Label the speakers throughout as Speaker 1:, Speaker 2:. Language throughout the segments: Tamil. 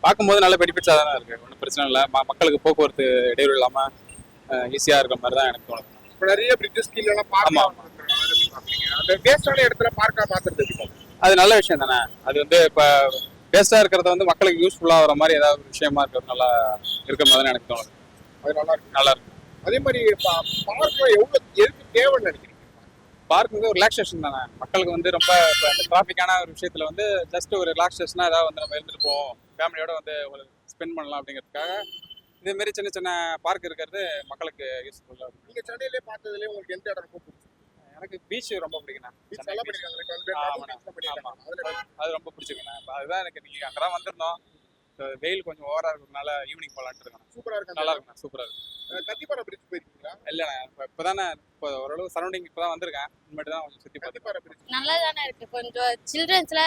Speaker 1: பார்க்கும்போது நல்ல பெனிஃபிட்ஸாக தானே இருக்குது, ஒன்றும் பிரச்சனை இல்லை. மக்களுக்கு போக்குவரத்து இடையூறு இல்லாமல் ஈஸியாக இருக்கிற மாதிரி தான் எனக்கு தோணுது.
Speaker 2: இப்போ நிறைய பிரிட்ஜஸ் கீழே எல்லாம் பார்க்கலாம். அந்த வேஸ்டான இடத்துல பார்க்கா பார்த்துட்டு
Speaker 1: அது நல்ல விஷயம் தானே. அது வந்து இப்போ வேஸ்ட்டாக இருக்கிறத வந்து மக்களுக்கு யூஸ்ஃபுல்லாக வர மாதிரி ஏதாவது ஒரு விஷயமா இருக்கிறது நல்லா இருக்கிற மாதிரி தான் எனக்கு தோணுது.
Speaker 2: அது நல்லா இருக்கு.
Speaker 1: நல்லா இருக்கு.
Speaker 2: அதே மாதிரி பார்க்க எவ்வளோ எதுக்கு தேவைன்னு நினைக்கிறீங்க?
Speaker 1: பார்க் வந்து ஒரு ரிலாக்ஸேஷன் தானே. மக்களுக்கு வந்து ரொம்ப இப்போ இந்த டிராஃபிக்கான ஒரு விஷயத்துல வந்து ஜஸ்ட் ஒரு ரிலாக்ஸேஷனாக ஏதாவது வந்து நம்ம இருந்துட்டு போவோம், ஃபேமிலியோட வந்து ஒரு ஸ்பெண்ட் பண்ணலாம் அப்படிங்கிறதுக்காக இதே மாதிரி சின்ன சின்ன பார்க் இருக்கிறது மக்களுக்கு யூஸ்ஃபுல்லாக இருக்கும்.
Speaker 2: நீங்க சென்னையிலே பார்த்ததுலேயே உங்களுக்கு எந்த இடம் ரொம்ப பிடிச்சிருக்கு?
Speaker 1: எனக்கு பீச் ரொம்ப பிடிக்குண்ணா.
Speaker 2: பீச் நல்லா பண்ணிருக்காங்க.
Speaker 1: அது ரொம்ப பிடிச்சிருக்குண்ணா. இப்போ அதுதான் எனக்கு நீங்கள் அங்கே தான் வந்திருந்தோம். வெயில் கொஞ்சம் ஓவராக இருக்கிறதுனால ஈவினிங் போகலான்ட்டு இருக்கேன்.
Speaker 2: சூப்பராக இருக்கு.
Speaker 1: நல்லா இருக்குண்ணா, சூப்பராக இருக்கு.
Speaker 2: கத்திப்பாறை பிரிட்ஜ் போயிருக்கீங்களா?
Speaker 1: இல்லைண்ணா, இப்போதானே இப்போ ஓரளவு சரௌண்டிங் இப்போ தான் வந்திருக்கேன். இனிமேட்டு தான் கொஞ்சம் சுற்றி பார்த்து.
Speaker 2: கத்திப்பாறை பிரிட்ஜ்
Speaker 3: நல்லா தானே இருக்கு. கொஞ்சம் சில்ட்ரன்ஸ்ல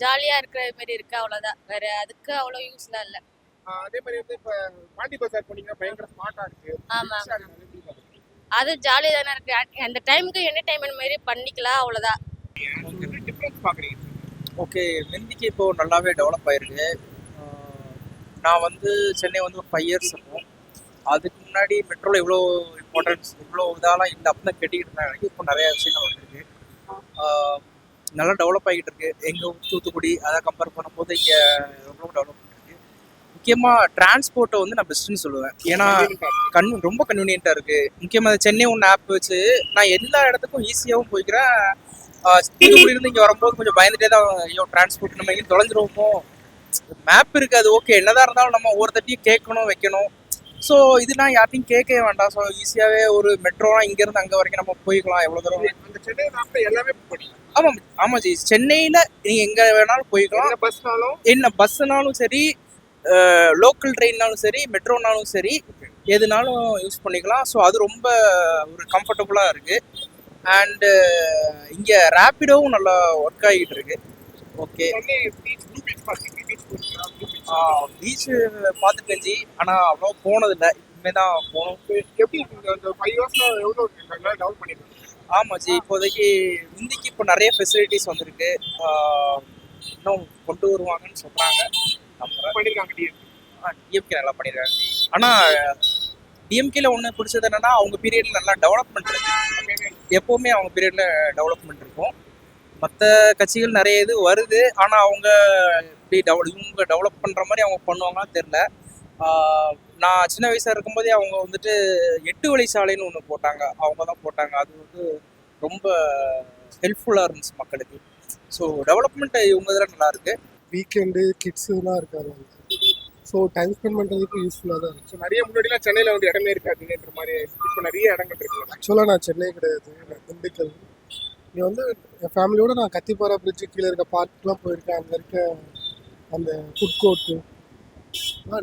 Speaker 3: ஜாலியா இருக்கிற மாதிரி இருக்கு, அவ்வளவுதான். வேற அதுக்கு அவ்வளவு யூஸ்லாம் இல்ல.
Speaker 2: அதே மாதிரி வந்து இப்போ பாண்டி பஜார் போனீங்கன்னா பயங்கர ஸ்மார்ட்டா இருக்கு.
Speaker 3: ஆமா, அது ஜாலியா தானே இருக்கு. அந்த டைமுக்கு என்டர்டைன்மெண்ட் மாதிரி பண்ணிக்கலாம், அவ்வளவுதான்.
Speaker 2: டிஃபரன்ஸ் பாக்குறீங்க?
Speaker 4: ஓகே, முந்திக்கு இப்போ நல்லாவே டெவலப் ஆயிருக்கு. நான் வந்து சென்னை வந்து ஒரு 5 இயர்ஸ் இருக்கும். அதுக்கு முன்னாடி மெட்ரோவில் இவ்வளோ இம்பார்ட்டன்ஸ் இவ்வளோ இதெல்லாம் இல்லை அப்படின்னு கேட்டுக்கிட்டு இருந்தாங்க. இப்போ நிறைய விஷயங்கள் வந்துருக்கு, நல்லா டெவலப் ஆகிட்டு இருக்கு. எங்கள் தூத்துக்குடி அதை கம்பேர் பண்ணும்போது இங்கே ரொம்ப டெவலப் பண்ணிருக்கு. முக்கியமாக டிரான்ஸ்போர்ட்டை வந்து நான் பெஸ்ட்டுன்னு சொல்லுவேன். ஏன்னா ரொம்ப கன்வீனியண்ட்டாக இருக்குது. முக்கியமாக சென்னை ஒன்று ஆப் வச்சு நான் எல்லா இடத்துக்கும் ஈஸியாகவும் போய்க்கிறேன். தூத்துக்குடியிலேருந்து இங்கே வரும்போது கொஞ்சம் பயந்துட்டே தான், ஐயோ டிரான்ஸ்போர்ட் நம்ம எங்கேயும் தொலைஞ்சிருவோமோ. மேப் இருக்குது, அது ஓகே. என்னதான் இருந்தாலும் நம்ம ஒவ்வொருத்தையும் கேட்கணும் வைக்கணும். ஸோ இதெல்லாம் யார்ட்டையும் கேட்கவே வேண்டாம். ஸோ ஈஸியாகவே ஒரு மெட்ரோலாம் இங்கேருந்து அங்கே வரைக்கும் நம்ம போய்க்கலாம். எவ்வளோ தூரம்
Speaker 2: அந்த சென்னை மேப்ல எல்லாமே போனீங்க?
Speaker 4: ஆமாம் ஆமாம் ஜி, சென்னையில் நீங்கள் எங்கே வேணாலும் போய்க்கலாம்.
Speaker 2: பஸ்னாலும்
Speaker 4: என்ன பஸ்ஸுனாலும் சரி, லோக்கல் ட்ரெயின்னாலும் சரி, மெட்ரோனாலும் சரி, எதுனாலும் யூஸ் பண்ணிக்கலாம். ஸோ அது ரொம்ப ஒரு கம்ஃபர்டபுளாக இருக்குது. அண்டு இங்கே ரேப்பிடோவும் நல்லா ஒர்க் ஆகிட்டு இருக்கு. ஓகே, பீச் பார்த்துட்டேன் ஜி, ஆனால் அவ்வளோ போனதில்லை. இனிமேல் தான் போகணும்.
Speaker 2: எப்படி அந்த 5 இயர்ஸ்ல எவ்வளோ நல்லா டெவலப் பண்ணிருக்காங்க?
Speaker 4: ஆமாம் ஜி, இப்போதைக்கு முந்திக்கு இப்போ நிறைய ஃபெசிலிட்டிஸ் வந்திருக்கு. இன்னும் கொண்டு வருவாங்கன்னு சொல்கிறாங்க.
Speaker 2: பண்ணியிருக்காங்க.
Speaker 4: டிஎம்கே நல்லா பண்ணியிருக்காங்க. ஆனால் டிஎம்கேல ஒன்று பிடிச்சது என்னன்னா, அவங்க பீரியடில் நல்லா டெவலப்மெண்ட் இருக்கு. எப்போவுமே அவங்க பீரியடில் டெவலப்மெண்ட் இருக்கும். மற்ற கட்சிகள் நிறைய இது வருது, ஆனால் அவங்க இப்படி இவங்க டெவலப் பண்ணுற மாதிரி அவங்க பண்ணுவாங்கன்னு தெரில. நான் சின்ன வயசாக இருக்கும்போதே அவங்க வந்துட்டு 8 வழி சாலைன்னு ஒன்று போட்டாங்க. அவங்க தான் போட்டாங்க. அது வந்து ரொம்ப ஹெல்ப்ஃபுல்லாக இருந்துச்சு மக்களுக்கு. ஸோ டெவலப்மெண்ட் இவங்க இதில் நல்லா இருக்குது.
Speaker 5: வீக்கெண்டு கிட்ஸுலாம் இருக்காது, ஸோ டைம் ஸ்பெண்ட் பண்ணுறதுக்கு யூஸ்ஃபுல்லாக தான் இருக்குது.
Speaker 2: ஸோ நிறைய முன்னாடிலாம் சென்னையில் வந்து இடமே இருக்காதுன்ற மாதிரி இப்போ நிறைய இடங்கள் இருக்குது.
Speaker 5: ஆக்சுவலாக நான் சென்னை கிடையாது, நான் திண்டுக்கல். இங்கே வந்து என் ஃபேமிலியோடு நான் கத்திப்பாறை பிரிட்ஜு கீழே இருக்க பார்க்குலாம் போயிருக்கேன். அங்கே இருக்க அந்த ஃபுட் கோர்ட்டு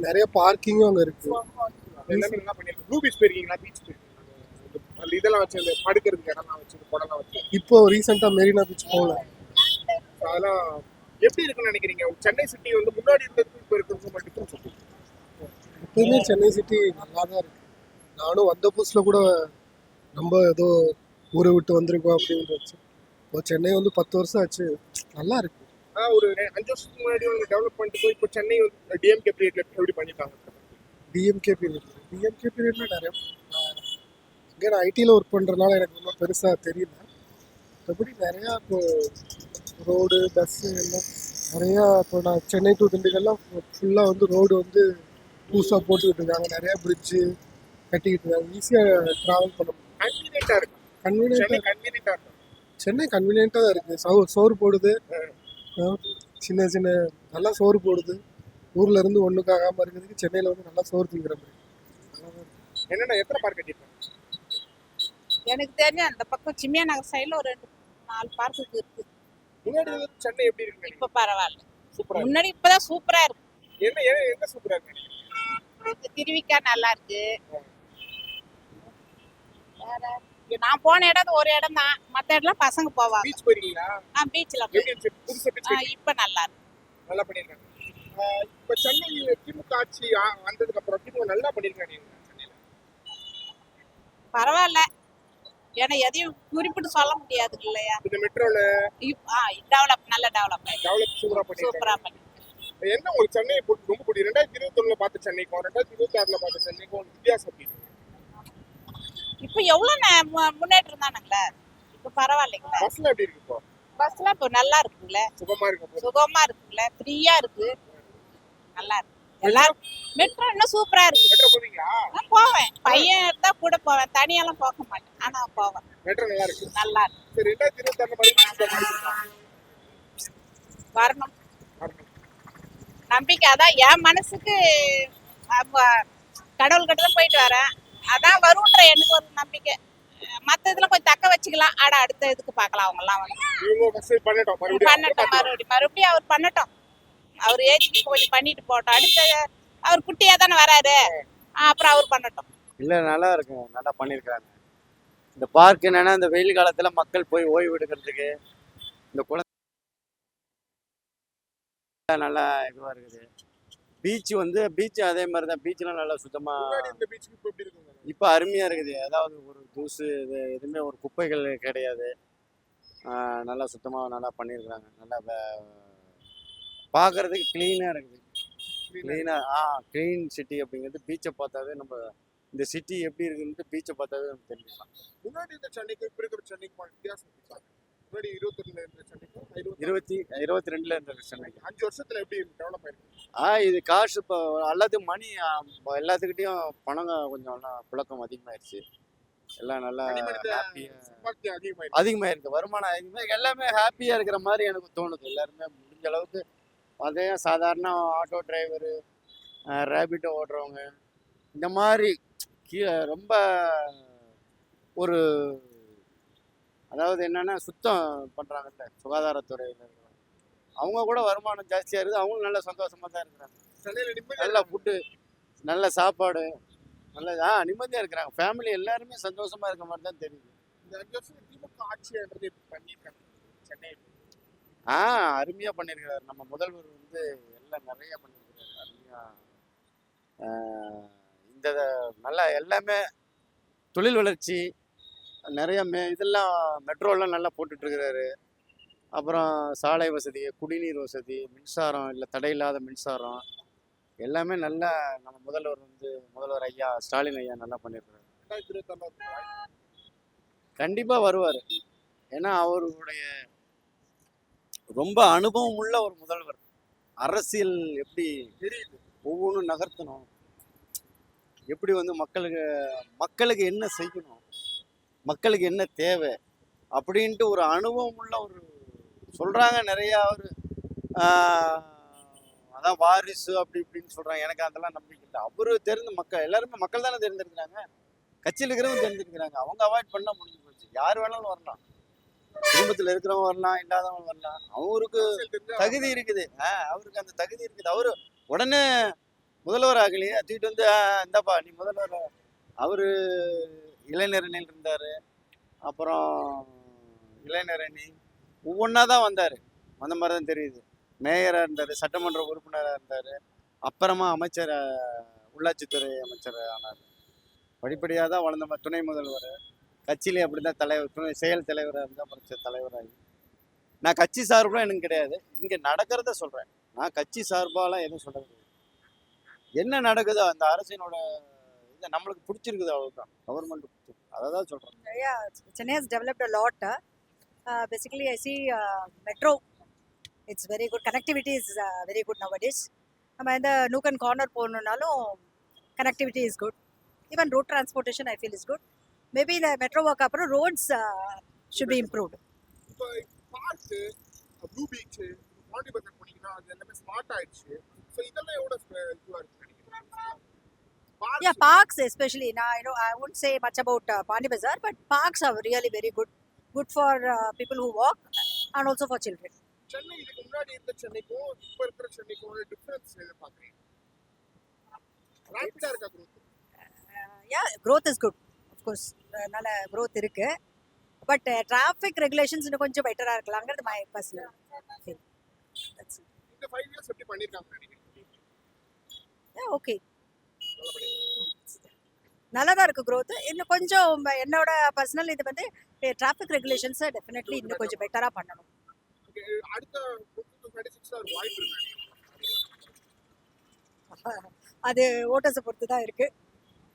Speaker 5: நிறைய பார்க்கிங்கும் அங்கே இருக்குது.
Speaker 2: எல்லாமே என்ன பண்ணியிருக்கோம். ப்ளூ பீச் போயிருக்கீங்களா? பீச் போயிருக்கீங்களா? அந்த இதெல்லாம் வச்சு அந்த படுக்கிறதுக்கு இடம்லாம் வச்சு குடம்லாம் வச்சு
Speaker 5: இப்போ ரீசெண்டாக மெரினா பீச் போகல.
Speaker 2: அதெல்லாம் எப்படி இருக்குன்னு நினைக்கிறீங்க? சென்னை சிட்டி வந்து முன்னாடி இருந்ததுக்கு இப்போ இருக்கிறது மட்டும் சொல்லி
Speaker 5: எப்போயுமே சென்னை சிட்டி நல்லா தான் இருக்குது. நானும் வந்த புதுசில் கூட நம்ம ஏதோ ஊரை விட்டு வந்திருக்கோம் அப்படின்னு வச்சு. இப்போ சென்னை வந்து 10 வருஷம் ஆச்சு, நல்லா இருக்கு.
Speaker 2: ஒரு 5 வருஷத்துக்கு முன்னாடி வந்து டெவலப் பண்ணிட்டு இப்போ சென்னை வந்து டிஎம்கே பீரியட்ல எப்படி பண்ணிட்டாங்க?
Speaker 5: டிஎம்கே பீரியட்ல நிறைய இங்கே நான் ஐடியில் ஒர்க் பண்ணுறதுனால எனக்கு ரொம்ப பெருசாக தெரியல. மற்றபடி நிறையா இப்போ ரோடு பஸ்ஸு எல்லாம் நிறையா. இப்போ நான் சென்னை டு திண்டுக்கல்லாம் ஃபுல்லாக வந்து ரோடு வந்து புதுசாக போட்டுக்கிட்டு இருக்காங்க. நிறையா பிரிட்ஜு கட்டிக்கிட்டு இருக்காங்க. ஈஸியாக ட்ராவல் பண்ண
Speaker 2: கன்வீனியன்ட்டாக இருக்கும். கன்வீனியன்ட்டாக இருக்கும்.
Speaker 5: சென்னை கன்வீனியன்ட்டாக தான் இருக்குது. சோறு போடுது, சின்ன சின்ன நல்லா சோறு போடுது. ஊரில் இருந்து ஒன்றுக்காகாமல் இருக்கிறதுக்கு சென்னையில் வந்து நல்லா சோறு திங்கிற மாதிரி.
Speaker 2: என்னென்ன எத்தனை பார்க் கட்டியிருக்காங்க?
Speaker 6: எனக்கு தெரிஞ்ச அந்த பக்கம் சிம்மியா நகர் சைடில் ஒரு 2-4 பார்க்குக்கு இருக்கு.
Speaker 2: முன்னாடி சென்னை எப்படி இருக்கு?
Speaker 6: இப்போ பரவாயில்ல,
Speaker 2: சூப்பரா.
Speaker 6: முன்னாடி இப்போதான் சூப்பராக இருக்கு.
Speaker 2: என்ன சூப்பரா இருக்கு?
Speaker 6: திருவிக்கா நல்லா இருக்கு. வேற நான் போன இடம் ஒரு இடம் தான், மற்ற இடம்லாம் பசங்க போவாங்க.
Speaker 2: பீச் போயிருக்கீங்களா?
Speaker 6: பீச்சில்
Speaker 2: புதுசா பீச்
Speaker 6: இப்போ நல்லா இருக்கு,
Speaker 2: நல்லா பண்ணியிருக்காங்க. இப்போ சென்னை திமுக ஆட்சி வந்ததுக்கு அப்புறம் திமுக நல்லா பண்ணியிருக்காங்க சென்னையில்.
Speaker 6: பரவாயில்ல, ஏன்னா எதையும் குறிப்பிட்டு சொல்ல முடியாது இல்லையா.
Speaker 2: இந்த மெட்ரோல
Speaker 6: டெவலப் நல்ல டெவலப்
Speaker 2: சூப்பரா பண்ணியிருக்காங்க. என்ன உங்களுக்கு சென்னையை ரொம்ப பிடிக்கும்? 2021 பார்த்த சென்னைக்கும் 2026 பார்த்த சென்னைக்கும் வித்தியாசம் எப்படி இருக்கு?
Speaker 6: இப்போ எவ்வளோ முன்னேற்றம் தானுங்களே, இப்போ பரவாயில்லைங்களே.
Speaker 2: பஸ்ல எப்படி இருக்கு இப்போ?
Speaker 6: பஸ்லாம் இப்போ நல்லா இருக்குங்களே,
Speaker 2: சுகமா இருக்கு.
Speaker 6: சுகமா இருக்குங்களே, ஃப்ரீயா இருக்கு, நல்லா இருக்கு. எல்லாரும் மெட்ரோ இன்னும் சூப்பரா இருக்கு.
Speaker 2: மெட்ரோ போவீங்களா?
Speaker 6: நான் போவேன், பையன் இருந்தா கூட போவேன், தனியெல்லாம் போக மாட்டேன், ஆனா போவேன்.
Speaker 2: மெட்ரோ நல்லா இருக்கு.
Speaker 6: நல்லா இருக்கு.
Speaker 2: சரி, 2026
Speaker 6: வரணும் நம்பிக்கை. அதான் என் மனசுக்கு கடவுள்கிட்ட தான் போயிட்டு வரேன், அதான் வரும்ன்ற எனக்கு ஒரு நம்பிக்கை. மற்ற இதுல கொஞ்சம் தக்க வச்சுக்கலாம், அடுத்த இதுக்கு பார்க்கலாம். அவங்க எல்லாம்
Speaker 2: பண்ணட்டும்,
Speaker 6: மறுபடியும் அவர் பண்ணட்டும். அவர் ஏஜ்க்கு கொஞ்சம் பண்ணிட்டு போட்டோம். அடுத்த அவர் குட்டியா தானே வராரு, அப்புறம் அவர் பண்ணட்டும்.
Speaker 7: இல்லை, நல்லா இருக்குங்க, நல்லா பண்ணியிருக்காங்க. இந்த பார்க் என்னன்னா, இந்த வெயில் காலத்தில் மக்கள் போய் ஓய்வு எடுக்கிறதுக்கு இந்த குழந்தை நல்லா இதுவாக இருக்குது. பீச் அதே மாதிரி தான். பீச்லாம் நல்லா சுத்தமாக
Speaker 2: இந்த பீச்சுக்கு இப்போ எப்படி இருக்குங்க?
Speaker 7: இப்போ அருமையாக இருக்குது. அதாவது ஒரு தூசு இது எதுவுமே ஒரு குப்பைகள் கிடையாது. நல்லா சுத்தமாக நல்லா பண்ணியிருக்கிறாங்க. நல்லா பார்க்குறதுக்கு க்ளீனாக இருக்குது. க்ளீன் சிட்டி அப்படிங்கிறது பீச்சை பார்த்தாவே நம்ம இந்த சிட்டி எப்படி இருக்குன்னு பீச்சை பார்த்தாவே நம்ம தெரிஞ்சுக்கலாம்.
Speaker 2: முன்னாடி இருந்த சென்னைக்கும் இப்போ இருக்கிற சென்னைக்கும் வித்தியாசம் இருக்கு. முன்னாடி 21 இருந்த சென்னைக்கும்
Speaker 7: 22 இருந்த சென்னைக்கு
Speaker 2: 5 வருஷத்துல எப்படி டெவலப் ஆயிருக்கு?
Speaker 7: இது காசு இப்போ எல்லாத்துக்கும் மணி எல்லாத்துக்கிட்டையும் பணம் கொஞ்சம் புழக்கம் அதிகமாயிருச்சு. எல்லாம் நல்லா அதிகமாயிருக்கு, வருமானம் அதிகமாக, எல்லாமே ஹாப்பியாக இருக்கிற மாதிரி எனக்கு தோணுது. எல்லாருமே முடிஞ்ச அளவுக்கு அதே சாதாரண ஆட்டோ டிரைவரு, ரேபிட்டோ ஓட்டுறவங்க, இந்த மாதிரி ரொம்ப ஒரு அதாவது என்னென்னா சுத்தம் பண்ணுறாங்கல்ல சுகாதாரத்துறையில் இருக்கிறவங்க, அவங்க கூட வருமானம் ஜாஸ்தியாக இருக்குது. அவங்களும் நல்ல சந்தோஷமாக தான் இருக்கிறாங்க. நல்ல ஃபுட்டு, நல்ல சாப்பாடு, நல்ல நிம்மதியாக இருக்கிறாங்க. ஃபேமிலி எல்லாருமே சந்தோஷமாக இருக்க மாதிரி தான் தெரியுது.
Speaker 2: இந்த 5 வருஷம் திமுக ஆட்சியாகிறது பண்ணியிருக்காங்க சென்னையில்.
Speaker 7: அருமையாக பண்ணியிருக்கிறாரு நம்ம முதல்வர். எல்லாம் நிறைய பண்ணியிருக்கிறாரு அருமையாக. இந்த நல்லா எல்லாமே தொழில் வளர்ச்சி நிறைய இதெல்லாம் மெட்ரோலாம் நல்லா போட்டுட்ருக்கிறாரு. அப்புறம் சாலை வசதி, குடிநீர் வசதி, மின்சாரம் இல்லை தடையில்லாத மின்சாரம், எல்லாமே நல்லா நம்ம முதல்வர் ஐயா ஸ்டாலின் ஐயா நல்லா பண்ணியிருக்கிறாரு. கண்டிப்பாக வருவார். ஏன்னா அவருடைய ரொம்ப அனுபவம் உள்ள ஒரு முதல்வர். அரசியல் எப்படி தெரியுது, ஒவ்வொன்றும் நகர்த்தணும், எப்படி மக்களுக்கு என்ன செய்யணும், மக்களுக்கு என்ன தேவை அப்படின்ட்டு ஒரு அனுபவம் உள்ள ஒரு சொல்கிறாங்க நிறையா. ஒரு அதான் வாரிசு அப்படி இப்படின்னு சொல்கிறாங்க. எனக்கு அதெல்லாம் நம்பிக்கை இல்லை. அவரு எல்லாருமே மக்கள் தானே தேர்ந்தெடுக்கிறாங்க. கட்சியில் இருக்கிறவங்க தேர்ந்தெடுக்கிறாங்க. அவங்க அவாய்ட் பண்ணால் முடிஞ்சு போச்சு. யார் வேணாலும் வரலாம், குடும்பத்தில் இருக்கிறவங்க வரலாம், இல்லாதவங்க வரலாம். அவருக்கு தகுதி இருக்குது. அவருக்கு அந்த தகுதி இருக்குது. அவரு உடனே முதல்வர் ஆகலையே, தூக்கிட்டு இந்தாப்பா நீ முதல்வர். அவரு இளைஞரணியில் இருந்தார், அப்புறம் இளைஞரணி ஒவ்வொன்றா தான் வந்தார். அந்த மாதிரி தான் தெரியுது. மேயராக இருந்தார், சட்டமன்ற உறுப்பினராக இருந்தார், அப்புறமா உள்ளாட்சித்துறை அமைச்சர் ஆனார். படிப்படியாக தான் வளர்ந்த துணை முதல்வர். கட்சியிலே அப்படி தான் தலைவர், செயல் தலைவராக இருந்தால் அப்புறம் தலைவராகி. நான் கட்சி சார்பெலாம் எனக்கு கிடையாது, இங்கே நடக்கிறத சொல்கிறேன். நான் கட்சி சார்பாலாம் எதுவும் சொல்ல முடியாது. என்ன நடக்குதோ அந்த அரசினோட இது நம்மளுக்கு பிடிச்சிருக்குது, அவ்வளோதான். கவர்மெண்ட் பிடிச்சிருக்கு, அதை தான் சொல்கிறேன்.
Speaker 8: Chennai has developed a lot. Basically, I see metro. It's very good. Connectivity is very good nowadays. நம்ம இந்த nook and corner போகணுன்னாலும் connectivity is good. Even road transportation I feel is good. Maybe the metro work அப்புறம் roads should be improved.
Speaker 2: இப்போ பார்க்கு, ப்ளூ பீச், பாண்டி பஜார் போனீங்கன்னா அது எல்லாமே ஸ்மார்ட் ஆயிடுச்சு. ஸோ இதெல்லாம் எவ்வளோ இதுவாக இருக்கு நினைக்கிறேன்?
Speaker 8: Yeah, parks especially. Now I won't say much about Pandi Bazaar, but parks are really very good for people who walk and also for children.
Speaker 2: Chennai இதுக்கு முன்னாடி இருந்த சென்னைக்கும் இப்போ இருக்கிற சென்னைக்கும் டிஃபரன்ஸ் எது பார்க்குறீங்க? ரேப்பிடாக இருக்கா growth?
Speaker 8: Yeah, growth is good. Of course, நல்ல growth இருக்கு. But traffic regulations இன்னும் கொஞ்சம் பெட்டராக இருக்கலாங்கிறது my personal feel. That's it.
Speaker 2: இந்த 5 years எப்படி பண்ணியிருக்காங்க நினைக்கிறீங்க?
Speaker 8: Yeah, okay. நல்லா தான் இருக்குது growth. இன்னும் கொஞ்சம் என்னோட பர்சனல் இது டிராஃபிக் ரெகுலேஷன்ஸை டெஃபினெட்லி இன்னும் கொஞ்சம் பெட்டராக பண்ணணும்.
Speaker 2: அடுத்த 2026 வாய்ப்பு இருக்கு.
Speaker 8: அது ஓட்டர்ஸை பொறுத்து தான் இருக்குது